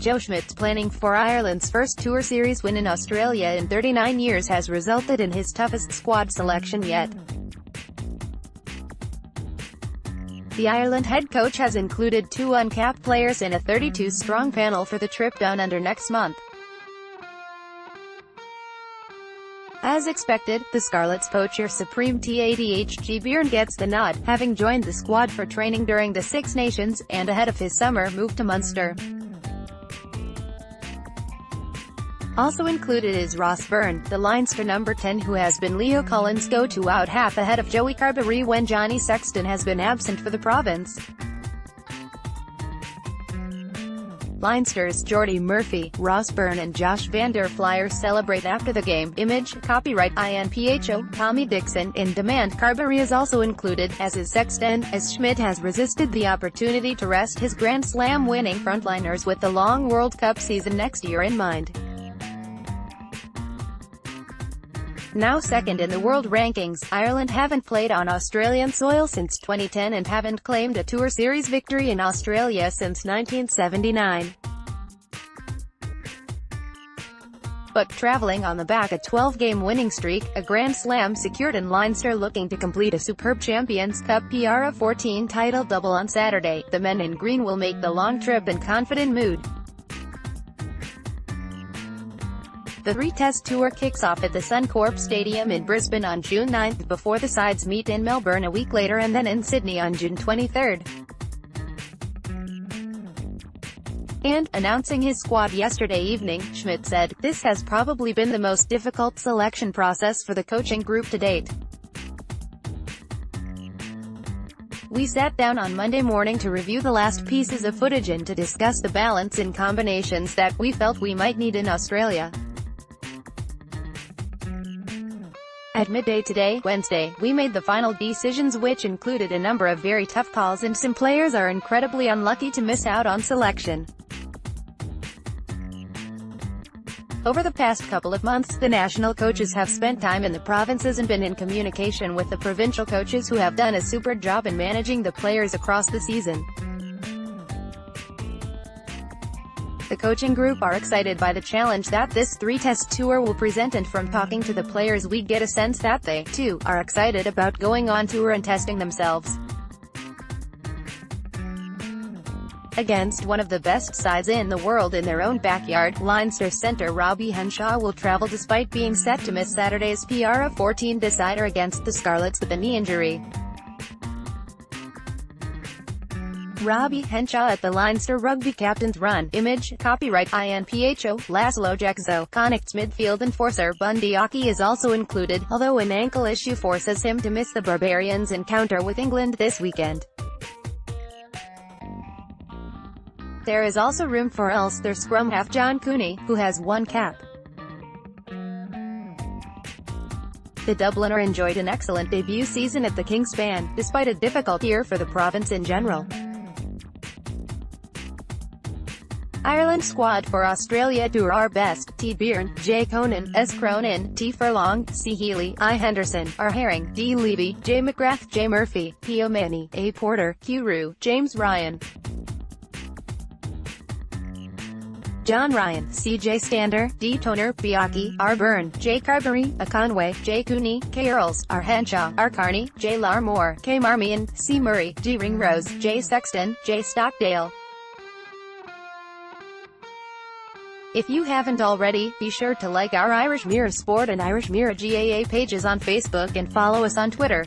Joe Schmidt, planning for Ireland's first Tour Series win in Australia in 39 years, has resulted in his toughest squad selection yet. The Ireland head coach has included 2 uncapped players in a 32-strong panel for the trip down under next month. As expected, the Scarlets poacher supreme Tadhg Beirne gets the nod, having joined the squad for training during the Six Nations, and ahead of his summer move to Munster. Also included is Ross Byrne, the Leinster number 10, who has been Leo Cullen's go-to out half ahead of Joey Carbery when Johnny Sexton has been absent for the province. Leinster's Jordy Murphy, Ross Byrne and Josh van der Flier celebrate after the game. Image, copyright uncapped, Tommy Dixon. In demand, Carbery is also included, as is Sexton, as Schmidt has resisted the opportunity to rest his Grand Slam winning frontliners with the long World Cup season next year in mind. Now second in the world rankings, Ireland haven't played on Australian soil since 2010 and haven't claimed a Tour Series victory in Australia since 1979. But travelling on the back a 12-game winning streak, a Grand Slam secured in Leinster, looking to complete a superb Champions Cup PR14 title double on Saturday, the men in green will make the long trip in confident mood. The three-test tour kicks off at the Suncorp Stadium in Brisbane on June 9, before the sides meet in Melbourne a week later and then in Sydney on June 23. And, announcing his squad yesterday evening, Schmidt said, "This has probably been the most difficult selection process for the coaching group to date. We sat down on Monday morning to review the last pieces of footage and to discuss the balance in combinations that we felt we might need in Australia. At midday today, Wednesday, we made the final decisions, which included a number of very tough calls, and some players are incredibly unlucky to miss out on selection. Over the past couple of months, the national coaches have spent time in the provinces and been in communication with the provincial coaches, who have done a super job in managing the players across the season. The coaching group are excited by the challenge that this three-test tour will present, and from talking to the players we get a sense that they, too, are excited about going on tour and testing themselves against one of the best sides in the world in their own backyard." Leinster centre Robbie Henshaw will travel despite being set to miss Saturday's PR14 decider against the Scarlets with a knee injury. Robbie Henshaw at the Leinster rugby captain's run. Image, copyright uncapped, Laszlo Jakzo. Connacht's midfield enforcer Bundy Aki is also included, although an ankle issue forces him to miss the Barbarians' encounter with England this weekend. There is also room for Ulster scrum half John Cooney, who has 1 cap. The Dubliner enjoyed an excellent debut season at the Kingspan, despite a difficult year for the province in general. Ireland squad for Australia Tour are best: Tadhg Beirne, J Conan, S Cronin, T Furlong, C Healy, I Henderson, R Herring, D Levy, J McGrath, J Murphy, P O'Mahony, A Porter, Q Rue, James Ryan, John Ryan, C J Stander, D Toner, Biaki, R Byrne, J Carbery, A Conway, J Cooney, K Earls, R Henshaw, R Carney, J Larmore, K Marmion, C Murray, G Ringrose, J Sexton, J Stockdale. If you haven't already, be sure to like our Irish Mirror Sport and Irish Mirror GAA pages on Facebook and follow us on Twitter.